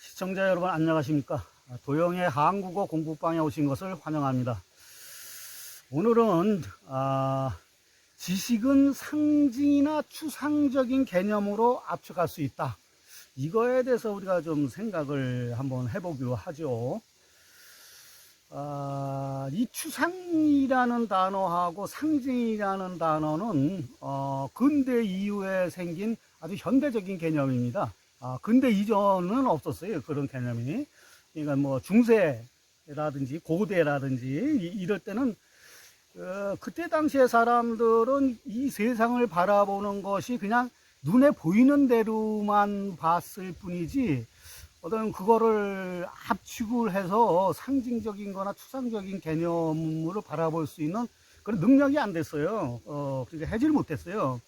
시청자 여러분 안녕하십니까? 도영의 한국어 공부방에 오신 것을 환영합니다. 오늘은 지식은 상징이나 추상적인 개념으로 압축할 수 있다. 이거에 대해서 우리가 좀 생각을 한번 해보기로 하죠. 이 추상이라는 단어하고 상징이라는 단어는 근대 이후에 생긴 아주 현대적인 개념입니다. 근대 이전은 없었어요. 그런 개념이. 그러니까 뭐 중세라든지 고대라든지 이럴 때는 그때 당시에 사람들은 이 세상을 바라보는 것이 그냥 눈에 보이는 대로만 봤을 뿐이지 어떤 그거를 압축을 해서 상징적인 거나 추상적인 개념으로 바라볼 수 있는 그런 능력이 안 됐어요. 그러니까 하지를 못했어요.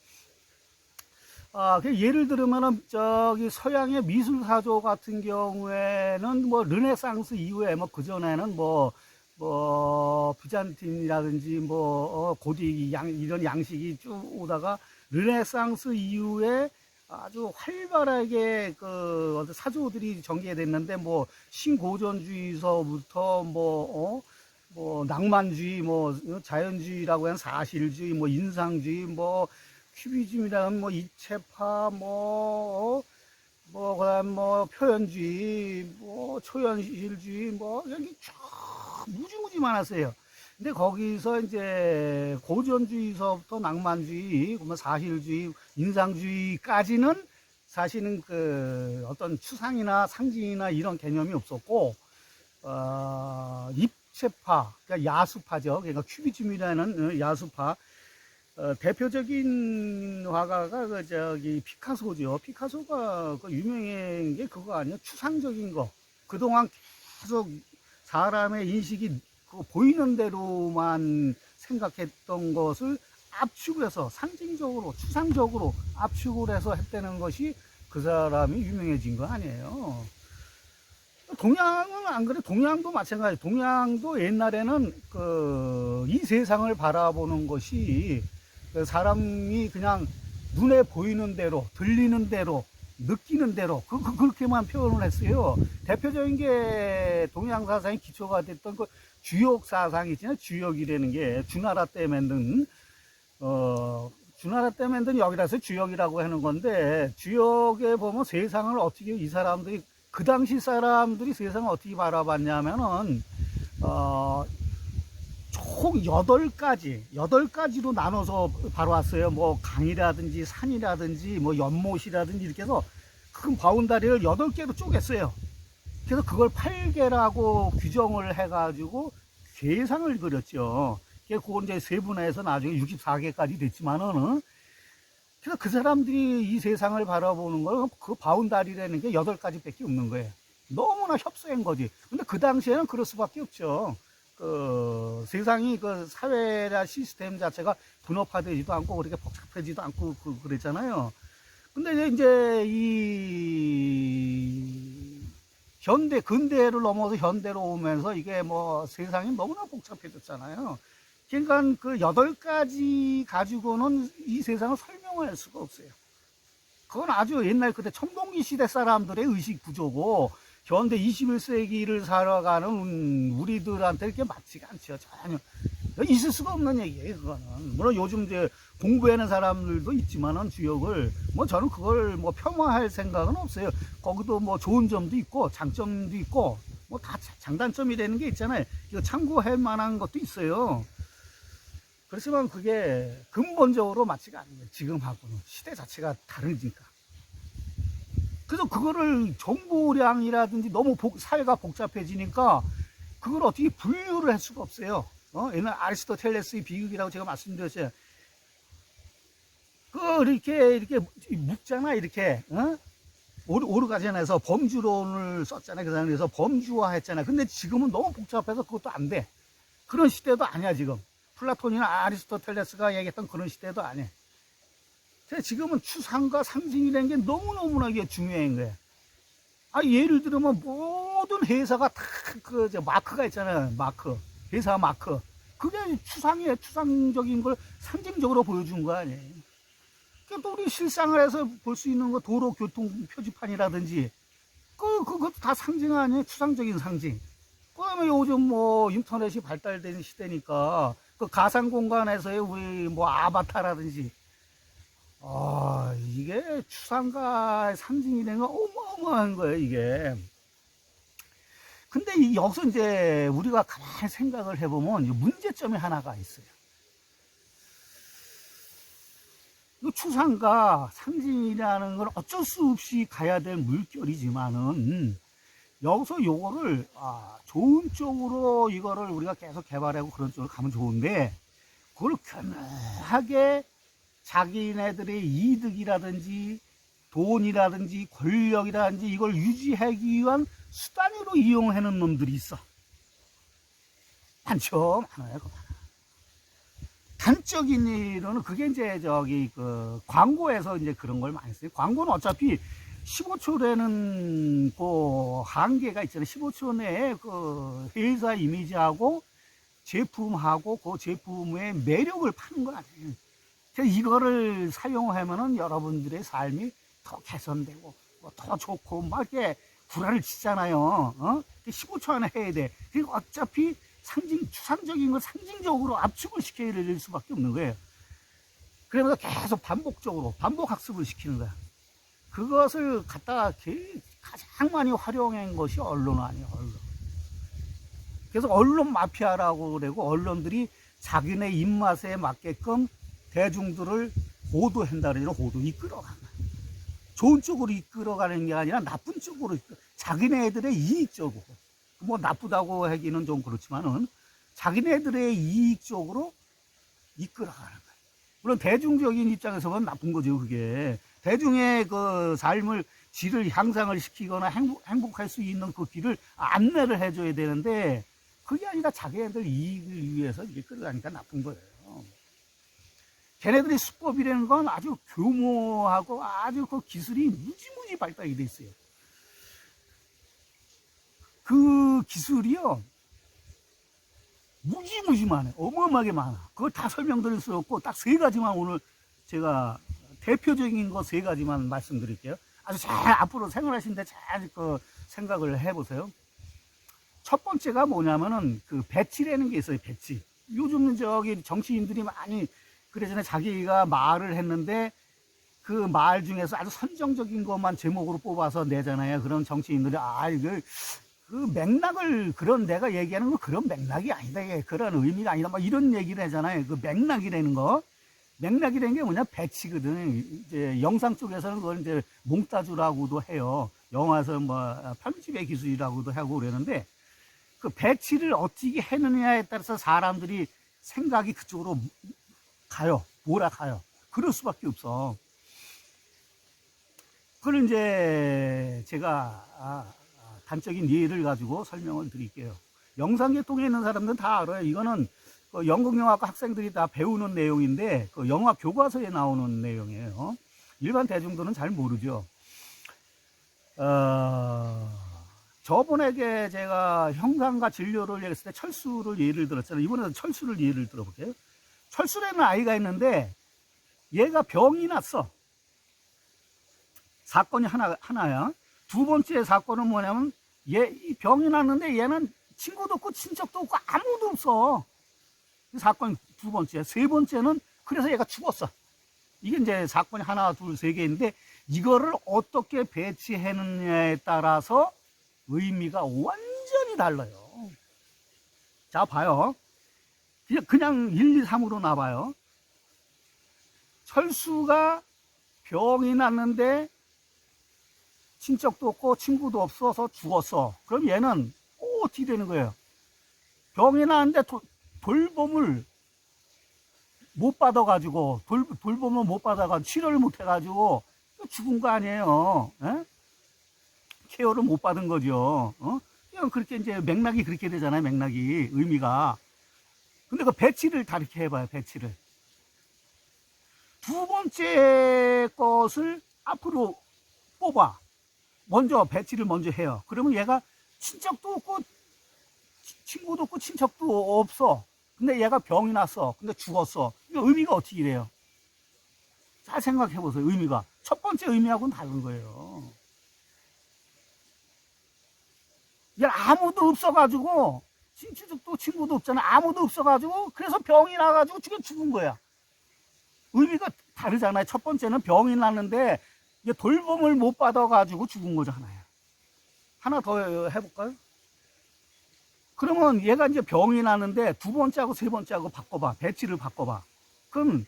예를 들면은 저기 서양의 미술사조 같은 경우에는 뭐 르네상스 이후에 뭐 그전에는 뭐 비잔틴이라든지 고딕 이런 양식이 쭉 오다가 르네상스 이후에 아주 활발하게 그 사조들이 전개됐는데 뭐 신고전주의서부터 뭐 낭만주의, 뭐 자연주의라고 하는 사실주의, 뭐 인상주의, 뭐 큐비즘이라는 뭐 입체파, 그다음 뭐 표현주의, 뭐 초현실주의, 뭐 여기 쭉 무지무지 많았어요. 근데 거기서 이제 고전주의서부터 낭만주의, 뭐 사실주의, 인상주의까지는 사실은 그 어떤 추상이나 상징이나 이런 개념이 없었고, 입체파, 그러니까 야수파죠. 그러니까 큐비즘이라는 야수파. 대표적인 화가가 피카소죠. 피카소가 그 유명한 게 그거 아니에요? 추상적인 거. 그동안 계속 사람의 인식이 보이는 대로만 생각했던 것을 압축해서 상징적으로, 추상적으로 압축을 해서 했다는 것이 그 사람이 유명해진 거 아니에요. 동양은 안 그래. 동양도 마찬가지. 동양도 옛날에는 이 세상을 바라보는 것이 사람이 그냥 눈에 보이는 대로, 들리는 대로, 느끼는 대로 그렇게만 표현을 했어요. 대표적인 게 동양 사상의 기초가 됐던 그 주역 사상이 있잖아요. 주역이라는 게 주나라 때 만든 주나라 때 만든 역이라서 주역이라고 하는 건데, 주역에 보면 세상을 어떻게 이 사람들이 그 당시 사람들이 세상을 어떻게 바라봤냐면은 총 8가지로 나눠서 바라왔어요. 뭐 강이라든지 산이라든지 뭐 연못이라든지 이렇게 해서 큰 바운다리를 8개로 쪼갰어요. 그래서 그걸 8개라고 규정을 해가지고 계상을 그렸죠. 그걸 이제 세분화해서 나중에 64개까지 됐지만은, 그래서 그 사람들이 이 세상을 바라보는 걸 그 바운다리라는 게 8가지밖에 없는 거예요. 너무나 협소한 거지. 근데 그 당시에는 그럴 수밖에 없죠. 세상이 사회나 시스템 자체가 분업화되지도 않고 그렇게 복잡해지도 않고 그랬잖아요. 근데 이제 이 근대를 넘어서 현대로 오면서 이게 뭐 세상이 너무나 복잡해졌잖아요. 그러니까 그 8가지 가지고는 이 세상을 설명할 수가 없어요. 그건 아주 옛날 그때 청동기 시대 사람들의 의식 구조고, 현대 21세기를 살아가는 우리들한테 이렇게 맞지가 않죠. 전혀. 있을 수가 없는 얘기예요, 그거는. 물론 요즘 이제 공부하는 사람들도 있지만은 주역을, 저는 그걸 폄하할 생각은 없어요. 거기도 좋은 점도 있고, 장점도 있고, 다 장단점이라는 게 있잖아요. 이거 참고할 만한 것도 있어요. 그렇지만 그게 근본적으로 맞지가 않는 거예요. 지금하고는. 시대 자체가 다르니까. 그래서 그거를 정보량이라든지 너무 사회가 복잡해지니까 그걸 어떻게 분류를 할 수가 없어요. 옛날 아리스토텔레스의 비극이라고 제가 말씀드렸어요. 이렇게 묵잖아, 이렇게. 오르가젠에서 범주론을 썼잖아요. 그래서 범주화 했잖아요. 근데 지금은 너무 복잡해서 그것도 안 돼. 그런 시대도 아니야, 지금. 플라톤이나 아리스토텔레스가 얘기했던 그런 시대도 아니야. 지금은 추상과 상징이라는 게 너무너무나 이게 중요한 거예요. 예를 들면 모든 회사가 다 마크가 있잖아요. 마크. 회사 마크. 그게 추상이에요. 추상적인 걸 상징적으로 보여준 거 아니에요. 또 우리 실생활에서 볼 수 있는 거 도로 교통 표지판이라든지 그것도 다 상징 아니에요? 추상적인 상징. 그다음에 요즘 뭐 인터넷이 발달된 시대니까 그 가상 공간에서의 우리 뭐 아바타라든지 이게 추상과의 상징이 되는 건 어마어마한 거예요, 이게. 근데 여기서 이제 우리가 가만히 생각을 해보면 문제점이 하나가 있어요. 이 추상과 상징이라는 건 어쩔 수 없이 가야 될 물결이지만은 여기서 요거를 좋은 쪽으로 이거를 우리가 계속 개발하고 그런 쪽으로 가면 좋은데 그걸 교묘하게 자기네들의 이득이라든지 돈이라든지 권력이라든지 이걸 유지하기 위한 수단으로 이용하는 놈들이 있어. 많죠. 많아요. 단적인 일은 그게 이제 저기 그 광고에서 이제 그런 걸 많이 써요. 광고는 어차피 15초라는 그 한계가 있잖아요. 15초 내에 그 회사 이미지하고 제품하고 그 제품의 매력을 파는 거 아니에요. 그래서 이거를 사용하면은 여러분들의 삶이 더 개선되고 더 좋고 막 이렇게 불화를 치잖아요. 15초 안에 해야 돼. 그리고 어차피 추상적인 걸 상징적으로 압축을 시켜야 될 수밖에 없는 거예요. 그러면서 계속 반복적으로 반복 학습을 시키는 거야. 그것을 갖다가 가장 많이 활용한 것이 언론 아니에요, 언론. 그래서 언론 마피아라고 그러고 언론들이 자기네 입맛에 맞게끔 대중들을 호도한다 그러잖아요. 호도 이끌어가는 거야. 좋은 쪽으로 이끌어가는 게 아니라 나쁜 쪽으로 자기네들의 이익적으로. 뭐 나쁘다고 하기는 좀 그렇지만은 자기네들의 이익 쪽으로 이끌어가는 거예요. 물론 대중적인 입장에서 보면 나쁜 거죠, 그게. 대중의 그 삶을 질을 향상을 시키거나 행복할 수 있는 그 길을 안내를 해줘야 되는데 그게 아니라 자기네들 이익을 위해서 이끌어가니까 나쁜 거예요. 걔네들의 수법이라는 건 아주 교모하고 아주 그 기술이 무지무지 발달이 돼 있어요. 그 기술이요, 무지무지 많아요. 어마어마하게 많아. 그걸 다 설명드릴 수 없고, 딱 세 가지만 오늘 제가 대표적인 거 세 가지만 말씀드릴게요. 아주 잘 앞으로 생활하시는데 잘 그 생각을 해보세요. 첫 번째가 뭐냐면은 그 배치라는 게 있어요, 배치. 요즘은 저기 정치인들이 많이 그래전에 자기가 말을 했는데 그 말 중에서 아주 선정적인 것만 제목으로 뽑아서 내잖아요. 그런 정치인들이 이거 그 맥락을 그런 내가 얘기하는 거 그런 맥락이 아니다. 그런 의미가 아니다. 막 이런 얘기를 하잖아요. 그 맥락이라는 거. 맥락이라는 게 뭐냐? 배치거든. 이제 영상 쪽에서는 그걸 이제 몽타주라고도 해요. 영화에서 뭐 편집의 기술이라고도 하고 그러는데 그 배치를 어떻게 해느냐에 따라서 사람들이 생각이 그쪽으로 가요. 몰아가요. 그럴 수밖에 없어. 그걸 이제 제가 단적인 예를 가지고 설명을 드릴게요. 영상계통에 있는 사람들은 다 알아요. 이거는 그 연극영화과 학생들이 다 배우는 내용인데 그 영화 교과서에 나오는 내용이에요. 일반 대중들은 잘 모르죠. 저번에 제가 형상과 진료를 얘기했을 때 철수를 예를 들었잖아요. 이번에는 철수를 예를 들어볼게요. 철수라는 아이가 있는데 얘가 병이 났어. 사건이 하나야. 두 번째 사건은 뭐냐면 이 병이 났는데 얘는 친구도 없고 친척도 없고 아무도 없어. 이 사건이 두 번째. 세 번째는 그래서 얘가 죽었어. 이게 이제 사건이 하나, 둘, 세 개인데 이거를 어떻게 배치하느냐에 따라서 의미가 완전히 달라요. 자, 봐요. 그냥 1, 2, 3으로 놔봐요. 철수가 병이 났는데 친척도 없고 친구도 없어서 죽었어. 그럼 얘는 어떻게 되는 거예요? 병이 났는데 돌봄을 못 받아가지고 돌봄을 못 받아가지고 치료를 못 해가지고 죽은 거 아니에요. 에? 케어를 못 받은 거죠. 그렇게 이제 맥락이 그렇게 되잖아요. 맥락이 의미가. 근데 그 배치를 다르게 해봐요. 배치를. 두 번째 것을 앞으로 뽑아. 먼저 배치를 먼저 해요. 그러면 얘가 친척도 없고 친구도 없고 친척도 없어. 근데 얘가 병이 났어. 근데 죽었어. 의미가 어떻게 돼요? 잘 생각해 보세요. 의미가 첫 번째 의미하고는 다른 거예요. 이게 아무도 없어가지고, 친추족도 친구도 없잖아. 아무도 없어가지고, 그래서 병이 나가지고 죽은 거야. 의미가 다르잖아요. 첫 번째는 병이 났는데, 이게 돌봄을 못 받아가지고 죽은 거잖아요. 하나 더 해볼까요? 그러면 얘가 이제 병이 나는데 두 번째하고 세 번째하고 바꿔봐. 배치를 바꿔봐. 그럼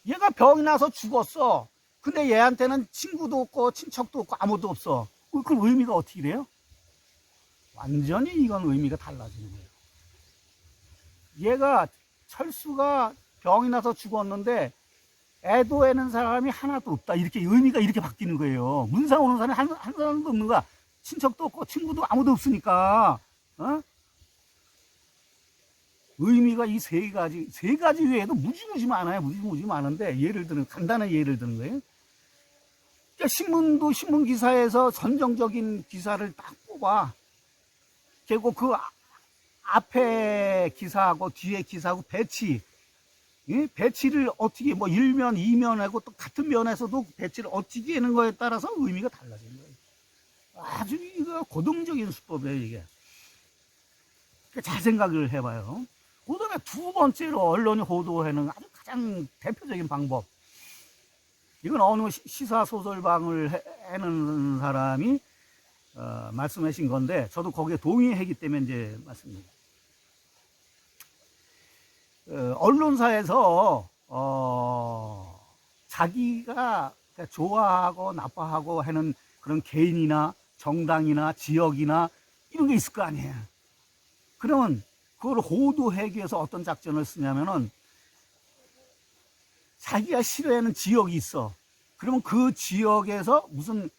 얘가 병이 나서 죽었어. 근데 얘한테는 친구도 없고 친척도 없고 아무도 없어. 그럼 의미가 어떻게 돼요? 완전히 이건 의미가 달라지는 거예요. 얘가 철수가 병이 나서 죽었는데 애도하는 사람이 하나도 없다. 이렇게 의미가 이렇게 바뀌는 거예요. 문상 오는 사람이 한 사람도 없는 거야. 친척도 없고 친구도 아무도 없으니까. 어? 의미가 이 세 가지 외에도 무지무지 많아요. 무지무지 많은데, 예를 들은, 간단한 예를 드는 거예요. 그러니까 신문 기사에서 선정적인 기사를 딱 뽑아. 그리고 그 앞에 기사하고 뒤에 기사하고 배치를 어떻게, 뭐 1면, 2면하고 또 같은 면에서도 배치를 어떻게 하는 거에 따라서 의미가 달라지는 거예요. 아주 이거 고등적인 수법이에요, 이게. 그러니까 잘 생각을 해봐요. 그 다음에 두 번째로 언론이 호도하는 아주 가장 대표적인 방법. 이건 어느 시사소설방을 하는 사람이 말씀하신 건데, 저도 거기에 동의하기 때문에 이제 말씀드립니다. 언론사에서, 자기가 좋아하고 나빠하고 하는 그런 개인이나 정당이나 지역이나 이런 게 있을 거 아니에요. 그러면 그걸 호도하기 위해서 어떤 작전을 쓰냐면은, 자기가 싫어하는 지역이 있어. 그러면 그 지역에서 무슨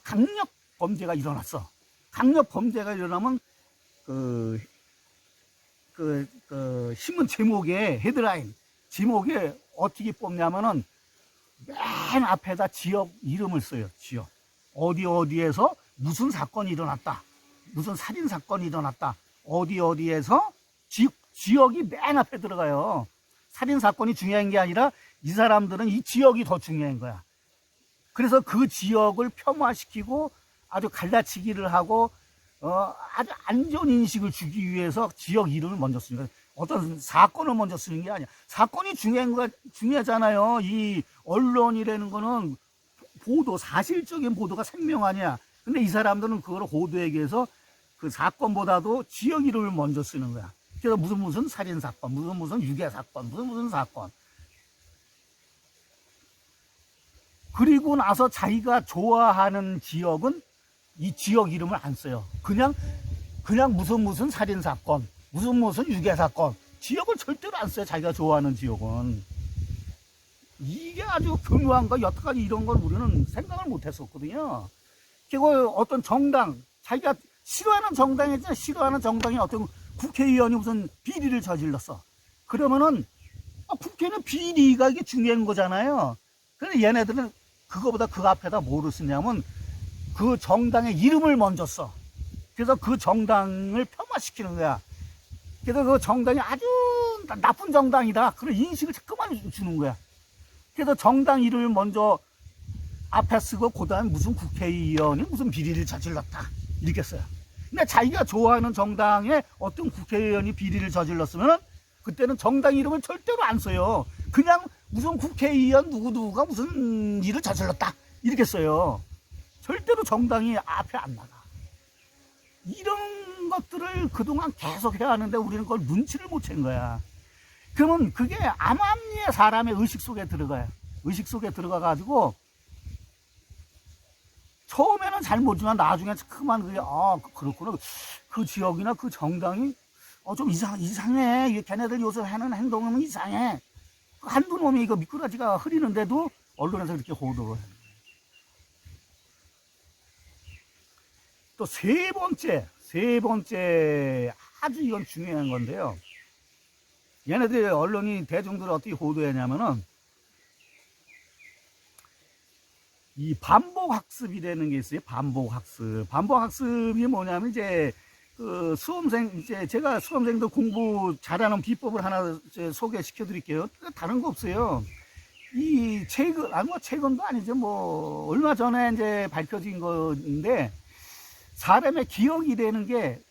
강력 범죄가 일어났어. 강력 범죄가 일어나면 신문 제목에 헤드라인 제목에 어떻게 뽑냐면은 맨 앞에다 지역 이름을 써요. 지역 어디에서 무슨 사건이 일어났다, 무슨 살인 사건이 일어났다, 어디에서 지역이 맨 앞에 들어가요. 살인 사건이 중요한 게 아니라 이 사람들은 이 지역이 더 중요한 거야. 그래서 그 지역을 폄하시키고 아주 갈라치기를 하고 아주 안전 인식을 주기 위해서 지역 이름을 먼저 쓰는 거예요. 어떤 사건을 먼저 쓰는 게 아니야. 사건이 중요하잖아요. 이 언론이라는 거는 사실적인 보도가 생명 아니야. 근데 이 사람들은 그걸 호도하기 위해서 그 사건보다도 지역 이름을 먼저 쓰는 거야. 그래서 무슨 살인 사건, 무슨 유괴 사건, 무슨 사건. 그리고 나서 자기가 좋아하는 지역은 이 지역 이름을 안 써요. 그냥 무슨 살인 사건, 무슨 유괴 사건. 지역을 절대로 안 써요. 자기가 좋아하는 지역은. 이게 아주 교묘한 거. 여태까지 이런 걸 우리는 생각을 못 했었거든요. 그리고 어떤 정당, 자기가 싫어하는 정당이잖아. 싫어하는 정당이 어떤 국회의원이 무슨 비리를 저질렀어. 그러면은 국회는 비리가 이게 중요한 거잖아요. 그런데 얘네들은 그거보다 그 앞에다 뭐를 쓰냐면 그 정당의 이름을 먼저 써. 그래서 그 정당을 폄하시키는 거야. 그래서 그 정당이 아주 나쁜 정당이다, 그런 인식을 자꾸만 주는 거야. 그래서 정당 이름을 먼저 앞에 쓰고 그 다음에 무슨 국회의원이 무슨 비리를 저질렀다 이렇게 써요. 근데 자기가 좋아하는 정당에 어떤 국회의원이 비리를 저질렀으면 그때는 정당 이름을 절대로 안 써요. 그냥 무슨 국회의원 누구누구가 무슨 일을 저질렀다 이렇게 써요. 절대로 정당이 앞에 안 나가. 이런 것들을 그동안 계속 해왔는데 우리는 그걸 눈치를 못 챈 거야. 그러면 그게 암암리에 사람의 의식 속에 들어가요. 의식 속에 들어가가지고 처음에는 잘 모르지만 나중에 그만 그게 그렇구나. 그 지역이나 그 정당이 좀 이상해. 걔네들 요새 하는 행동은 이상해. 한두 놈이 이거 미꾸라지가 흐리는데도 언론에서 이렇게 호도를 해요. 또 세 번째 아주 이건 중요한 건데요. 얘네들 언론이 대중들을 어떻게 호도했냐면은 이 반복학습이라는 게 있어요. 반복학습이 뭐냐면 이제 그 제가 수험생들 공부 잘하는 비법을 하나 소개시켜 드릴게요. 다른 거 없어요. 이 최근도 아니죠. 뭐 얼마 전에 이제 밝혀진 건데 사람의 기억이라는 게,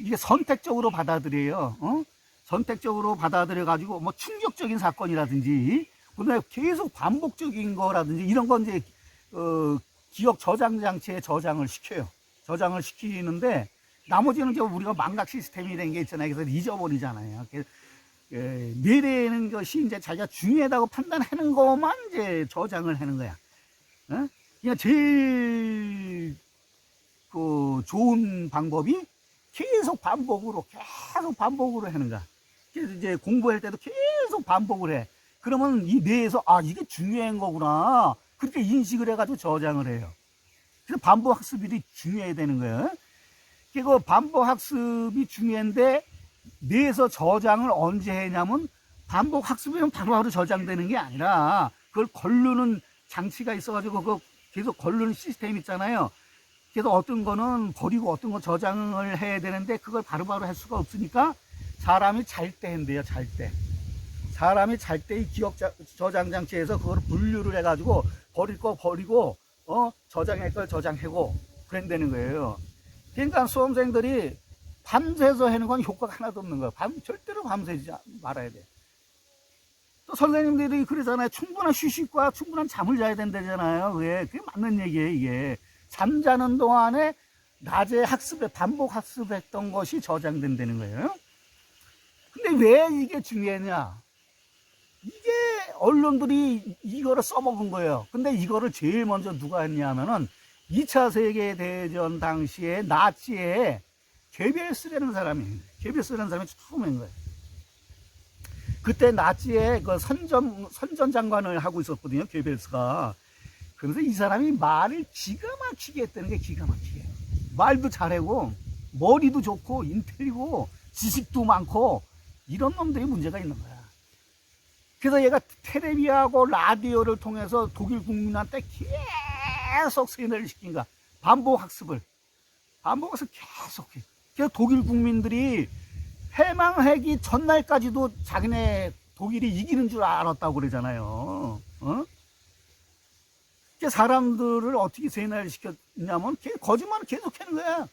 이게 선택적으로 받아들여요. 선택적으로 받아들여가지고, 뭐, 충격적인 사건이라든지, 그다음에 계속 반복적인 거라든지, 이런 건 이제, 기억 저장 장치에 저장을 시켜요. 저장을 시키는데, 나머지는 이제 우리가 망각 시스템이라는 게 있잖아요. 그래서 잊어버리잖아요. 뇌라는 것이 이제 자기가 중요하다고 판단하는 것만 이제 저장을 하는 거야. 그러니까 제일 좋은 방법이 계속 반복으로 하는 거야. 그래서 이제 공부할 때도 계속 반복을 해. 그러면 이 뇌에서 이게 중요한 거구나. 그렇게 인식을 해가지고 저장을 해요. 그래서 반복 학습이 중요해야 되는 거예요. 그 반복 학습이 중요한데 뇌에서 저장을 언제 해냐면 반복 학습이면 바로바로 저장되는 게 아니라 그걸 걸르는 장치가 있어가지고 그거 계속 걸르는 시스템 있잖아요. 그래서 어떤 거는 버리고 어떤 거 저장을 해야 되는데 그걸 바로바로 할 수가 없으니까 사람이 잘 때 한대요. 잘 때. 사람이 잘 때 이 기억 저장 장치에서 그걸 분류를 해가지고 버릴 거 버리고 저장할 걸 저장하고 그런다는 거예요. 그러니까 수험생들이 밤새서 하는 건 효과가 하나도 없는 거예요. 절대로 밤새지 말아야 돼. 또 선생님들이 그러잖아요. 충분한 휴식과 충분한 잠을 자야 된다잖아요. 그게 맞는 얘기예요, 이게. 잠자는 동안에 낮에 반복 학습했던 것이 저장된다는 거예요. 근데 왜 이게 중요하냐? 이게 언론들이 이거를 써먹은 거예요. 근데 이거를 제일 먼저 누가 했냐면은 2차 세계대전 당시에 나치에 게벨스라는 사람이 처음 한 거예요. 그때 나치의 그 선전 장관을 하고 있었거든요, 게벨스가. 그래서 이 사람이 말을 기가 막히게 했다는 게 기가 막히게. 말도 잘하고, 머리도 좋고, 인텔리고, 지식도 많고, 이런 놈들이 문제가 있는 거야. 그래서 얘가 텔레비하고 라디오를 통해서 독일 국민한테 계속 세뇌를 시킨 거야. 반복 학습을 계속해. 그래서 독일 국민들이 해방하기 전날까지도 자기네 독일이 이기는 줄 알았다고 그러잖아요. 사람들을 어떻게 세뇌를 시켰냐면 거짓말을 계속 하는 거야.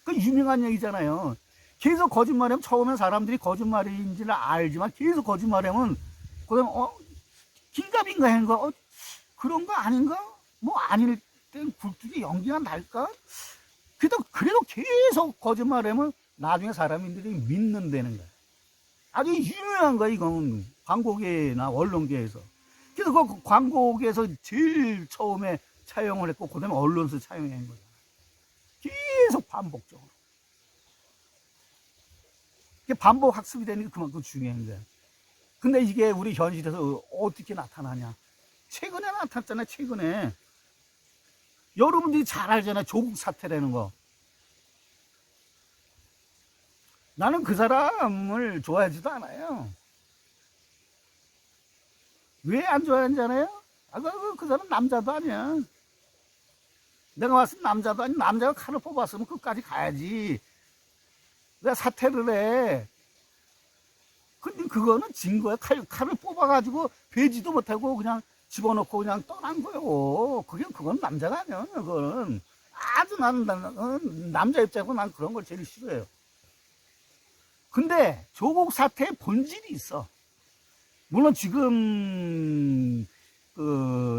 그 유명한 얘기잖아요. 계속 거짓말하면 처음엔 사람들이 거짓말인지를 알지만 계속 거짓말하면 그다음 긴가민가 하는 거 그런 거 아닌가? 뭐 아닐 땐 굴뚝이 연기가 날까? 그래도 계속 거짓말하면 나중에 사람들이 믿는다는 거야. 아주 유명한 거야, 이건. 광고계나 언론계에서. 그래서 그 광고계에서 제일 처음에 차용을 했고, 그 다음에 언론에서 차용한 거야. 계속 반복적으로. 반복 학습이 되는 게 그만큼 중요한 거야. 근데 이게 우리 현실에서 어떻게 나타나냐? 최근에 나타났잖아요, 최근에. 여러분들이 잘 알잖아요, 조국 사태라는 거. 나는 그 사람을 좋아하지도 않아요. 왜 안 좋아하는지 알아요? 그 사람 남자도 아니야. 내가 봤을 때 남자도 아니, 남자가 칼을 뽑았으면 끝까지 가야지. 왜 사퇴를 해? 근데 그거는 진 거야. 칼을 뽑아가지고 베지도 못하고 그냥 집어넣고 그냥 떠난 거예요. 그건 남자가 아니야. 그거는 아주 남자 입장에서 난 그런 걸 제일 싫어해요. 근데 조국 사태의 본질이 있어. 물론 지금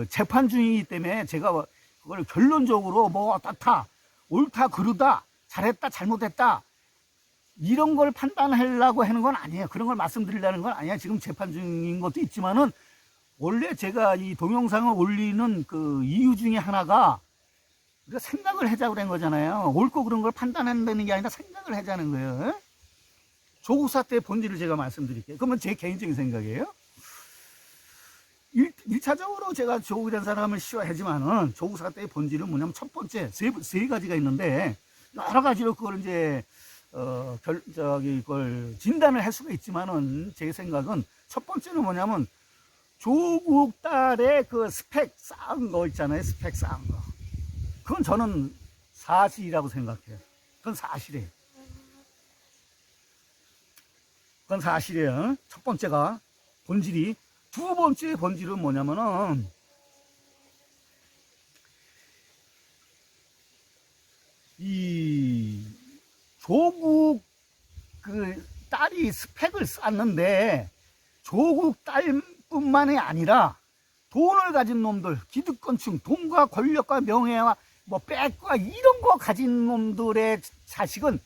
재판 중이기 때문에 제가 그걸 결론적으로 뭐 어떻다, 옳다, 그르다, 잘했다, 잘못했다 이런 걸 판단하려고 하는 건 아니에요. 그런 걸 말씀드리려는 건 아니에요. 지금 재판 중인 것도 있지만은 원래 제가 이 동영상을 올리는 그 이유 중에 하나가 우리가 생각을 하자고 그런 거잖아요. 옳고 그런 걸 판단한다는 게 아니라 생각을 하자는 거예요. 조국 사태의 본질을 제가 말씀드릴게요. 그러면 제 개인적인 생각이에요. 1차적으로 제가 조국이라는 사람을 싫어하지만은 조국 사태의 본질은 뭐냐면 첫 번째 세 가지가 있는데 여러 가지로 그걸 이제 그걸 진단을 할 수가 있지만은 제 생각은 첫 번째는 뭐냐면 조국 딸의 그 스펙 쌓은 거 있잖아요. 스펙 쌓은 거. 그건 저는 사실이라고 생각해요. 그건 사실이에요. 그건 사실이에요. 첫 번째가 본질이. 두 번째 본질은 뭐냐면은 이 조국 그 딸이 스펙을 쌓는데 조국 딸뿐만이 아니라 돈을 가진 놈들, 기득권층, 돈과 권력과 명예와 뭐 백과 이런 거 가진 놈들의 자식은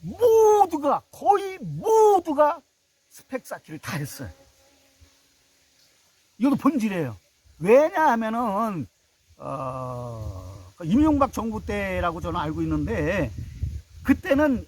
모두가, 거의 모두가 스펙 쌓기를 다 했어요. 이것도 본질이에요. 왜냐하면은 이명박 정부 때라고 저는 알고 있는데, 그때는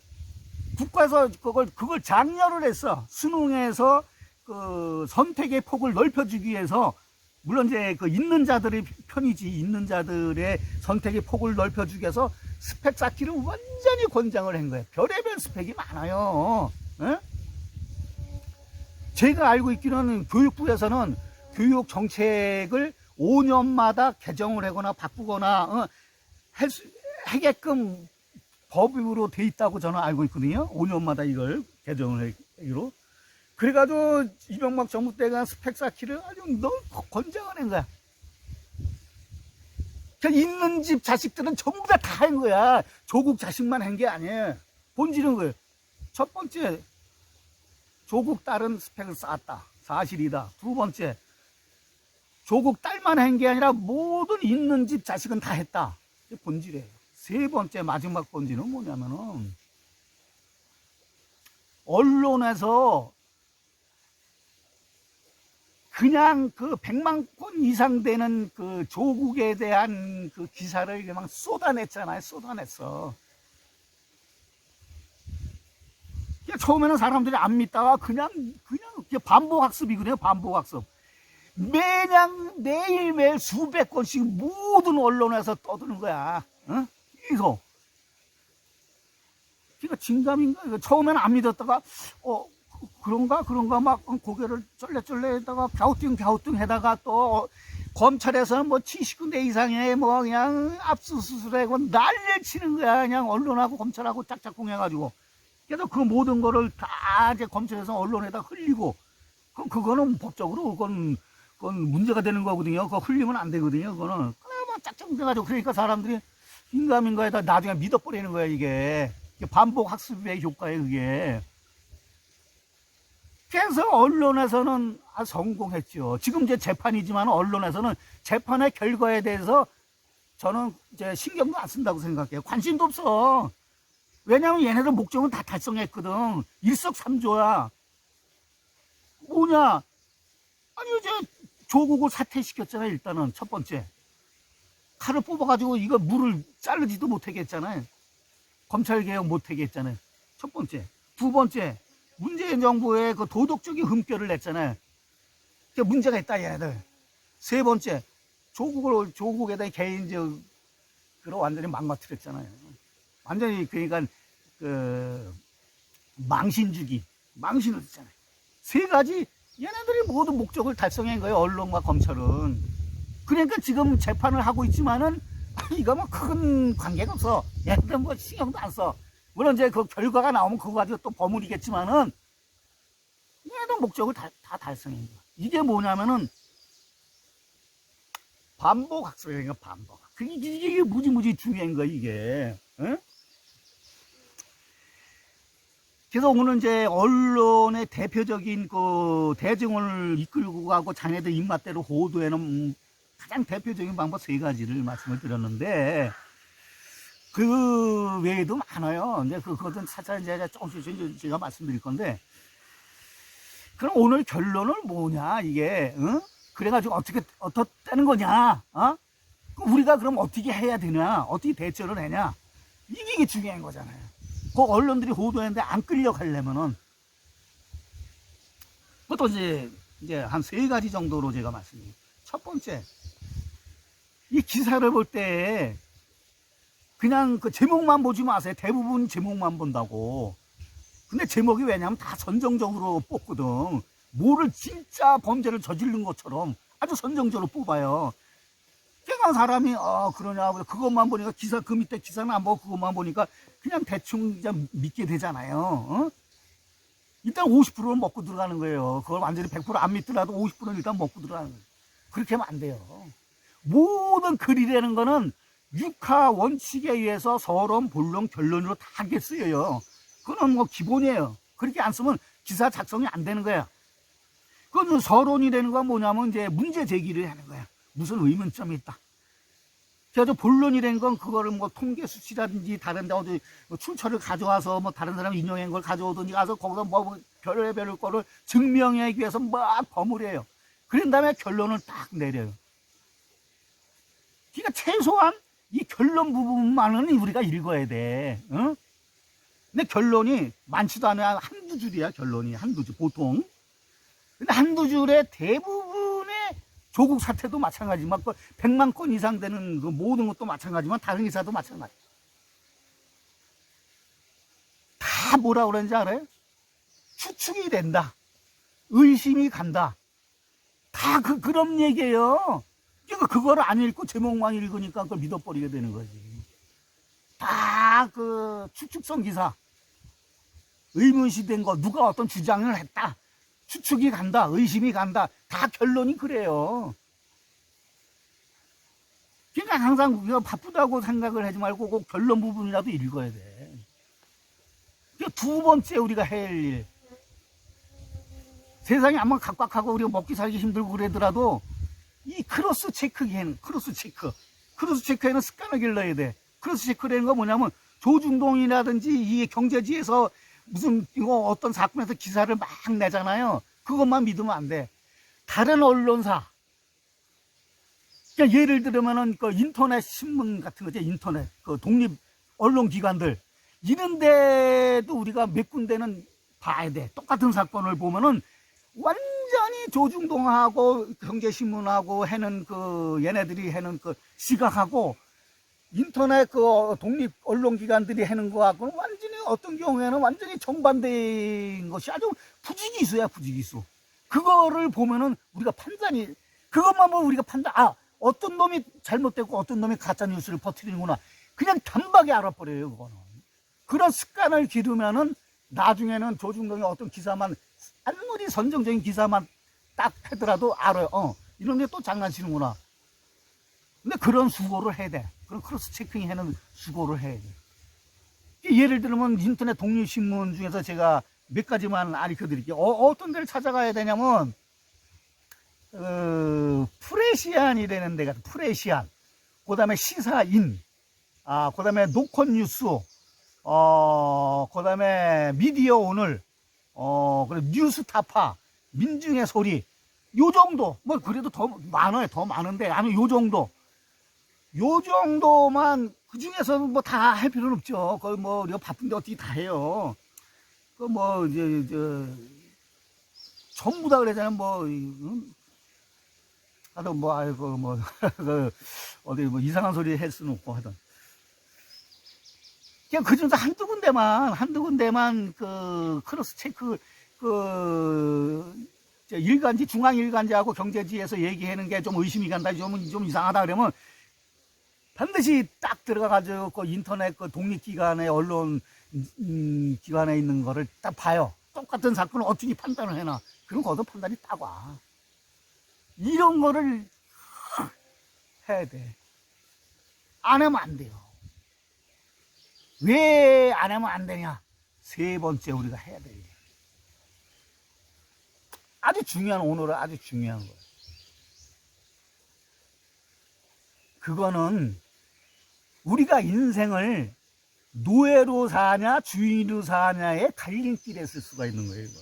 국가에서 그걸 장려를 했어. 수능에서 그 선택의 폭을 넓혀주기 위해서, 물론 이제 그 있는 자들의 편이지, 있는 자들의 선택의 폭을 넓혀주기 위해서 스펙 쌓기를 완전히 권장을 한 거예요. 별의별 스펙이 많아요. 에? 제가 알고 있기로는 교육부에서는 교육 정책을 5년마다 개정을 하거나 바꾸거나 하게끔 법으로 돼 있다고 저는 알고 있거든요. 5년마다 이걸 개정을 하기로. 그래가지고 이명박 정부 때가 스펙 쌓기를 아주 너무 권장을 한 거야. 있는 집 자식들은 전부 다 한 거야. 조국 자식만 한 게 아니에요. 본질은 거예요. 첫 번째, 조국 딸은 스펙을 쌓았다. 사실이다. 두 번째, 조국 딸만 한 게 아니라 모든 있는 집 자식은 다 했다. 이게 본질이에요. 세 번째, 마지막 본질은 뭐냐면은, 언론에서 그냥 그 100만 건 이상 되는 그 조국에 대한 그 기사를 그냥 쏟아냈잖아요. 쏟아냈어. 처음에는 사람들이 안 믿다가 그냥 반복학습이거든요. 반복학습. 매일매일 수백 건씩 모든 언론에서 떠드는 거야. 어? 계속. 그러니까 진감인가? 처음에는 안 믿었다가, 그런가 막 고개를 쫄래쫄래 했다가 갸우뚱 해다가 또 검찰에서는 뭐 79대 이상의 뭐 그냥 압수수색하고 난리를 치는 거야. 그냥 언론하고 검찰하고 짝짝꿍 해가지고. 그래서 그 모든 거를 다 이제 검찰에서 언론에다 흘리고, 그거는 법적으로 그건 문제가 되는 거거든요. 그거 흘리면 안 되거든요. 그거는. 그냥 짝짝꿍 해가지고. 그러니까 사람들이 인감인가에다 나중에 믿어버리는 거야, 이게. 반복 학습의 효과에 그게. 그래서 언론에서는 성공했죠. 지금 이제 재판이지만 언론에서는 재판의 결과에 대해서 저는 이제 신경도 안 쓴다고 생각해요. 관심도 없어. 왜냐하면 얘네들 목적은 다 달성했거든. 일석삼조야. 뭐냐? 아니 이제 조국을 사퇴시켰잖아요. 일단은 첫 번째. 칼을 뽑아가지고 이거 물을 자르지도 못하게 했잖아요. 검찰개혁 못하게 했잖아요. 첫 번째. 두 번째. 문재인 정부의 그 도덕적인 흠결을 냈잖아요. 그게 문제가 있다, 얘네들. 세 번째. 조국에 대한 개인적으로 완전히 망가뜨렸잖아요. 완전히, 그러니까, 망신을 했잖아요. 세 가지, 얘네들이 모두 목적을 달성한 거예요, 언론과 검찰은. 그러니까 지금 재판을 하고 있지만은, 이거 뭐 큰 관계가 없어. 얘네들 뭐 신경도 안 써. 물론 이제 그 결과가 나오면 그거 가지고 또 버무리겠지만은, 얘도 목적을 다 달성한 거야. 이게 뭐냐면은, 반복학습이니까 반복. 이게 무지무지 중요한 거야, 이게. 응? 그래서 오늘 이제 언론의 대표적인 그 대중을 이끌고 가고 자네들 입맛대로 호도에는 가장 대표적인 방법 세 가지를 말씀을 드렸는데, 그 외에도 많아요. 근데 그것은 차차 이제 조금씩 제가 말씀드릴 건데, 그럼 오늘 결론은 뭐냐, 이게, 응? 그래가지고 어떻다는 거냐, 우리가 그럼 어떻게 해야 되냐, 어떻게 대처를 하냐, 이게 중요한 거잖아요. 그 언론들이 호도했는데 안 끌려가려면은, 그것도 이제 한 세 가지 정도로 제가 말씀드릴게요. 첫 번째, 이 기사를 볼 때, 그냥 그 제목만 보지 마세요. 대부분 제목만 본다고. 근데 제목이 왜냐면 다 선정적으로 뽑거든. 뭐를 진짜 범죄를 저지른 것처럼 아주 선정적으로 뽑아요. 그러니까 사람이 그러냐, 그것만 보니까 그 밑에 기사는 안 보고 그것만 보니까 그냥 대충 믿게 되잖아요. 어? 일단 50%는 먹고 들어가는 거예요. 그걸 완전히 100%안 믿더라도 50%는 일단 먹고 들어가는 거예요. 그렇게 하면 안 돼요. 모든 글이라는 거는 육하 원칙에 의해서 서론, 본론, 결론으로 다 하게 쓰여요. 그건 뭐 기본이에요. 그렇게 안 쓰면 기사 작성이 안 되는 거야. 그건 서론이라는 건 뭐냐면 이제 문제 제기를 하는 거야. 무슨 의문점이 있다. 그래서 본론이라는 건 그거를 뭐 통계 수치라든지 다른 데 어디 출처를 가져와서 뭐 다른 사람 인용한 걸 가져오든지 가서 거기서 뭐 별의별 거를 증명하기 위해서 막 버무려요. 그런 다음에 결론을 딱 내려요. 그러니까 최소한 이 결론 부분만은 우리가 읽어야 돼. 어? 근데 결론이 많지도 않아요. 한두 줄이야, 결론이. 한두 줄, 보통. 근데 한두 줄에 대부분의 조국 사태도 마찬가지만, 100만 건 이상 되는 그 모든 것도 마찬가지만, 다른 기사도 마찬가지. 다 뭐라 그러는지 알아요? 추측이 된다. 의심이 간다. 다 그런 얘기예요. 그러니까 그걸 안 읽고 제목만 읽으니까 그걸 믿어버리게 되는 거지. 다 그 추측성 기사. 의문시된 거, 누가 어떤 주장을 했다. 추측이 간다. 의심이 간다. 다 결론이 그래요. 그러니까 항상 우리가 바쁘다고 생각을 하지 말고 그 결론 부분이라도 읽어야 돼. 두 번째 우리가 해야 할 일. 세상이 아마 각박하고 우리가 먹기 살기 힘들고 그러더라도 이 크로스 체크에는 습관을 길러야 돼. 크로스 체크라는 거 뭐냐면 조중동이라든지 이 경제지에서 무슨 이거 어떤 사건에서 기사를 막 내잖아요. 그것만 믿으면 안 돼. 다른 언론사, 그러니까 예를 들면은 그 인터넷 신문 같은 거죠. 인터넷 그 독립 언론 기관들 이런 데도 우리가 몇 군데는 봐야 돼. 똑같은 사건을 보면은 완전히 조중동하고 경제신문하고 해는 그 얘네들이 해는 그 시각하고 인터넷 그 독립 언론 기관들이 하는 거하고는 완전히 어떤 경우에는 완전히 정반대인 것이 아주 부지기수야, 부지기수. 그거를 보면은 우리가 판단이, 그것만 보면 우리가 어떤 놈이 잘못됐고 어떤 놈이 가짜 뉴스를 퍼뜨리는구나. 그냥 단박에 알아버려요, 그거는. 그런 습관을 기르면은 나중에는 조중동의 어떤 기사만, 아무리 선정적인 기사만 딱 하더라도 알아요. 이런 게 또 장난치는구나. 근데 그런 수고를 해야 돼. 그런 크로스 체킹 하는 수고를 해야 돼. 예를 들면 인터넷 독립신문 중에서 제가 몇 가지만 알려 드릴게요. 어떤 데를 찾아가야 되냐면, 프레시안이라는 데가, 프레시안. 그 다음에 시사인. 그 다음에 노컷뉴스. 그 다음에 미디어 오늘. 그리고 뉴스타파. 민중의 소리. 요 정도. 뭐, 그래도 더 많아요. 더 많은데. 아니, 요 정도. 요 정도만, 그 중에서는 뭐 다 할 필요는 없죠. 거의 뭐, 우리가 바쁜데 어떻게 다 해요. 전부 다 그러잖아요. 뭐, 하여튼 뭐, 아이고, 뭐, 어디 뭐 이상한 소리 할 수는 없고 하던. 그냥 그 중에서 한두 군데만 그 크로스 체크, 일간지, 중앙일간지하고 경제지에서 얘기하는 게 좀 의심이 간다, 좀 이상하다 그러면 반드시 딱 들어가가지고 그 인터넷 그 독립기관의 언론, 기관에 있는 거를 딱 봐요. 똑같은 사건을 어떻게 판단을 해놔. 그럼 거기서 판단이 딱 와. 이런 거를 해야 돼. 안 하면 안 돼요. 왜 안 하면 안 되냐? 세 번째 우리가 해야 돼. 오늘은 아주 중요한 거예요. 그거는 우리가 인생을 노예로 사냐 주인으로 사냐의 갈림길에 쓸 수가 있는 거예요. 이거.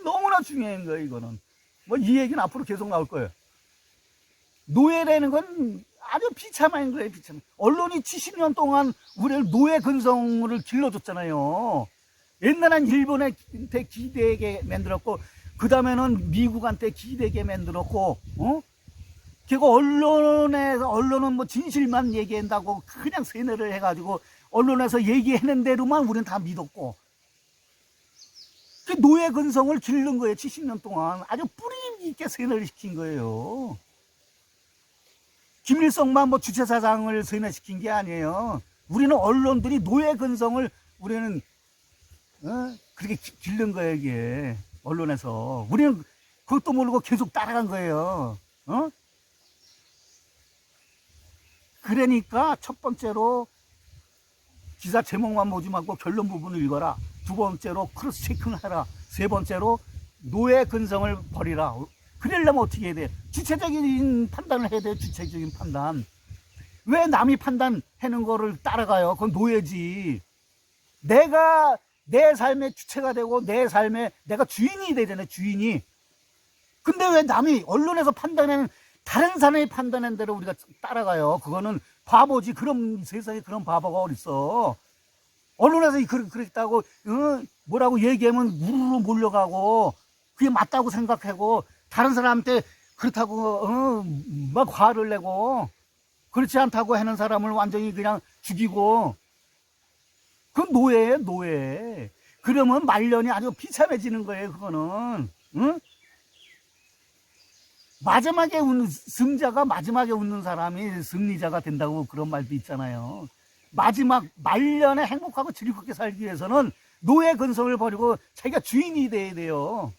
너무나 중요한 거예요. 이거는 뭐 이 얘기는 앞으로 계속 나올 거예요. 노예라는 건 아주 비참한 거예요. 비참. 언론이 70년 동안 우리를 노예 근성을 길러줬잖아요. 옛날엔 일본한테 기대게 만들었고, 그 다음에는 미국한테 기대게 만들었고, 그리고 언론은 뭐 진실만 얘기한다고 그냥 세뇌를 해가지고 언론에서 얘기하는 대로만 우리는 다 믿었고, 그 노예 근성을 기른 거예요. 70년 동안 아주 뿌리 있게 세뇌를 시킨 거예요. 김일성만 뭐 주체사상을 세뇌시킨 게 아니에요. 우리는 언론들이 노예 근성을 우리는 그렇게 기른 거예요. 이게 언론에서 우리는 그것도 모르고 계속 따라간 거예요. 그러니까 첫 번째로 기사 제목만 보지 말고 결론 부분을 읽어라. 두 번째로 크로스 체크를 해라. 세 번째로 노예 근성을 버리라. 그러려면 어떻게 해야 돼? 주체적인 판단을 해야 돼. 주체적인 판단. 왜 남이 판단하는 거를 따라가요? 그건 노예지. 내가 내 삶의 주체가 되고 내 삶의 내가 주인이 되잖아요. 주인이. 근데 왜 남이 언론에서 판단하는 다른 사람이 판단한 대로 우리가 따라가요? 그거는 바보지. 그런 세상에 그런 바보가 어딨어. 언론에서 그랬다고 뭐라고 얘기하면 우르르 몰려가고 그게 맞다고 생각하고 다른 사람한테 그렇다고 막 화를 내고 그렇지 않다고 하는 사람을 완전히 그냥 죽이고 그건 노예예요. 노예. 그러면 말년이 아주 비참해지는 거예요. 그거는. 응? 마지막에 웃는 승자가 마지막에 웃는 사람이 승리자가 된다고 그런 말도 있잖아요. 마지막 말년에 행복하고 즐겁게 살기 위해서는 노예 근성을 버리고 자기가 주인이 돼야 돼요.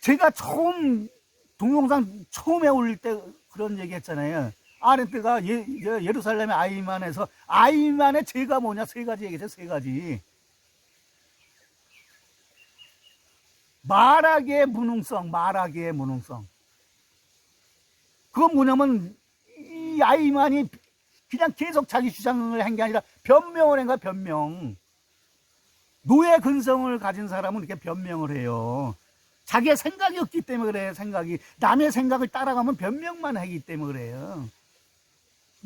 제가 처음 동영상 처음에 올릴 때 그런 얘기 했잖아요. 아렌트가 예루살렘의 아이만에서 아이만의 죄가 뭐냐 세 가지 얘기했어요. 세 가지. 말하기의 무능성, 말하기의 무능성. 그건 뭐냐면 이 아이만이 그냥 계속 자기 주장을 한 게 아니라 변명을 한 거야. 변명. 노예 근성을 가진 사람은 이렇게 변명을 해요. 자기의 생각이 없기 때문에 그래요. 생각이. 남의 생각을 따라가면 변명만 하기 때문에 그래요.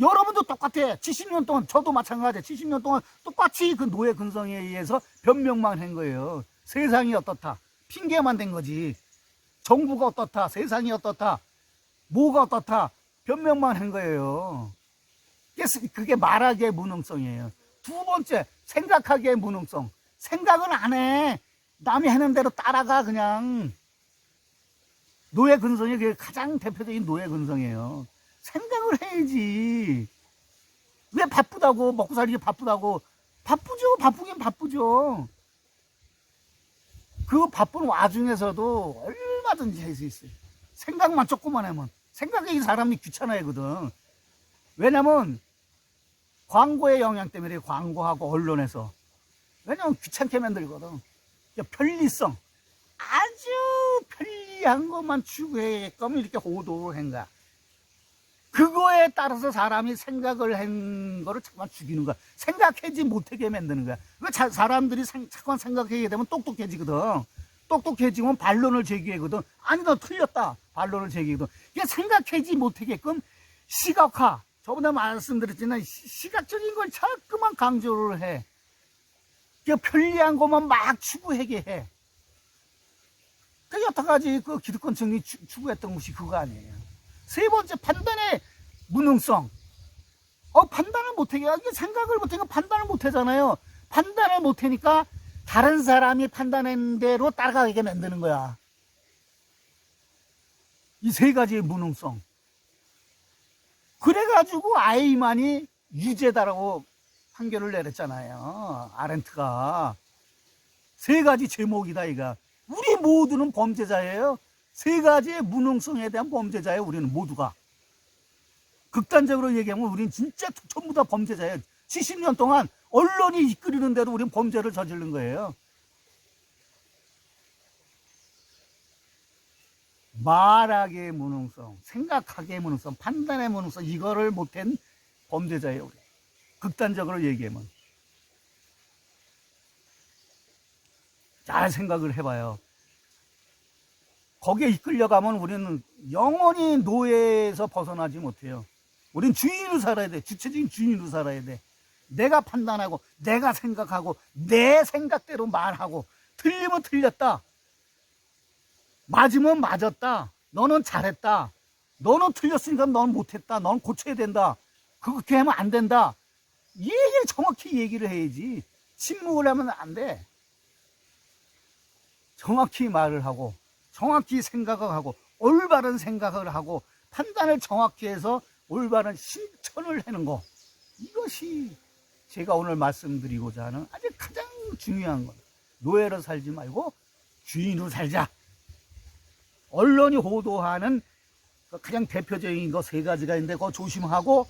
여러분도 똑같아. 70년 동안 저도 마찬가지야. 70년 동안 똑같이 그 노예 근성에 의해서 변명만 한 거예요. 세상이 어떻다. 핑계만 댄 거지. 정부가 어떻다. 세상이 어떻다. 뭐가 어떻다. 변명만 한 거예요. 그게 말하기의 무능성이에요. 두 번째, 생각하기의 무능성. 생각은 안 해. 남이 하는 대로 따라가 그냥. 노예 근성이 그게 가장 대표적인 노예 근성이에요. 생각을 해야지. 왜 바쁘다고 먹고 살기 바쁘다고. 바쁘죠. 바쁘긴 바쁘죠. 그 바쁜 와중에서도 얼마든지 할 수 있어요. 생각만 조금만 하면. 생각이 사람이 귀찮아하거든. 왜냐면 광고의 영향 때문에 광고하고 언론에서. 왜냐면 귀찮게 만들거든. 편리성. 아주 편리한 것만 추구해게끔 이렇게 호도를 한 거야. 그거에 따라서 사람이 생각을 한 거를 잠깐 죽이는 거야. 생각하지 못하게 만드는 거야. 사람들이 잠깐 생각하게 되면 똑똑해지거든. 똑똑해지면 반론을 제기하거든. 아니, 너 틀렸다. 반론을 제기하거든. 이게 생각하지 못하게끔 시각화. 저번에 말씀드렸지만 시각적인 걸 자꾸만 강조를 해. 편리한 것만 막 추구하게 해. 그 여태까지 그 기득권 정리 추구했던 것이 그거 아니에요. 세 번째, 판단의 무능성. 판단을 못하게, 생각을 못하니까 판단을 못하잖아요. 판단을 못하니까 다른 사람이 판단한 대로 따라가게 만드는 거야. 이 세 가지의 무능성. 그래가지고 아이만이 유죄다라고 판결을 내렸잖아요. 아렌트가. 세 가지 제목이다, 이가. 우리 모두는 범죄자예요. 세 가지의 무능성에 대한 범죄자예요. 우리는 모두가. 극단적으로 얘기하면 우리는 진짜 전부 다 범죄자예요. 70년 동안 언론이 이끌리는 대로 우리는 범죄를 저지른 거예요. 말하기의 무능성, 생각하기의 무능성, 판단의 무능성, 이거를 못한 범죄자예요. 우리. 극단적으로 얘기하면. 잘 생각을 해봐요. 거기에 이끌려가면 우리는 영원히 노예에서 벗어나지 못해요. 우린 주인으로 살아야 돼. 주체적인 주인으로 살아야 돼. 내가 판단하고, 내가 생각하고, 내 생각대로 말하고, 틀리면 틀렸다. 맞으면 맞았다. 너는 잘했다. 너는 틀렸으니까 너는 못했다. 너는 고쳐야 된다. 그렇게 하면 안 된다. 얘기를 정확히 얘기를 해야지. 침묵을 하면 안 돼. 정확히 말을 하고, 정확히 생각을 하고, 올바른 생각을 하고, 판단을 정확히 해서 올바른 실천을 하는 거. 이것이 제가 오늘 말씀드리고자 하는 아주 가장 중요한 것. 노예로 살지 말고 주인으로 살자. 언론이 호도하는 가장 대표적인 거 세 가지가 있는데 그거 조심하고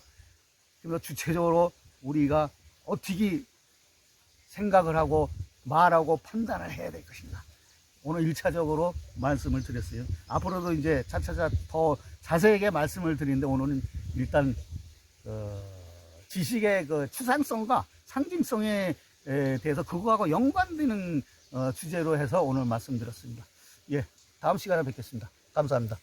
그래서 주체적으로 우리가 어떻게 생각을 하고 말하고 판단을 해야 될 것인가. 오늘 1차적으로 말씀을 드렸어요. 앞으로도 이제 차차차 더 자세하게 말씀을 드리는데 오늘은 일단 지식의 그 추상성과 상징성에 대해서 그거하고 연관되는 주제로 해서 오늘 말씀드렸습니다. 예, 다음 시간에 뵙겠습니다. 감사합니다.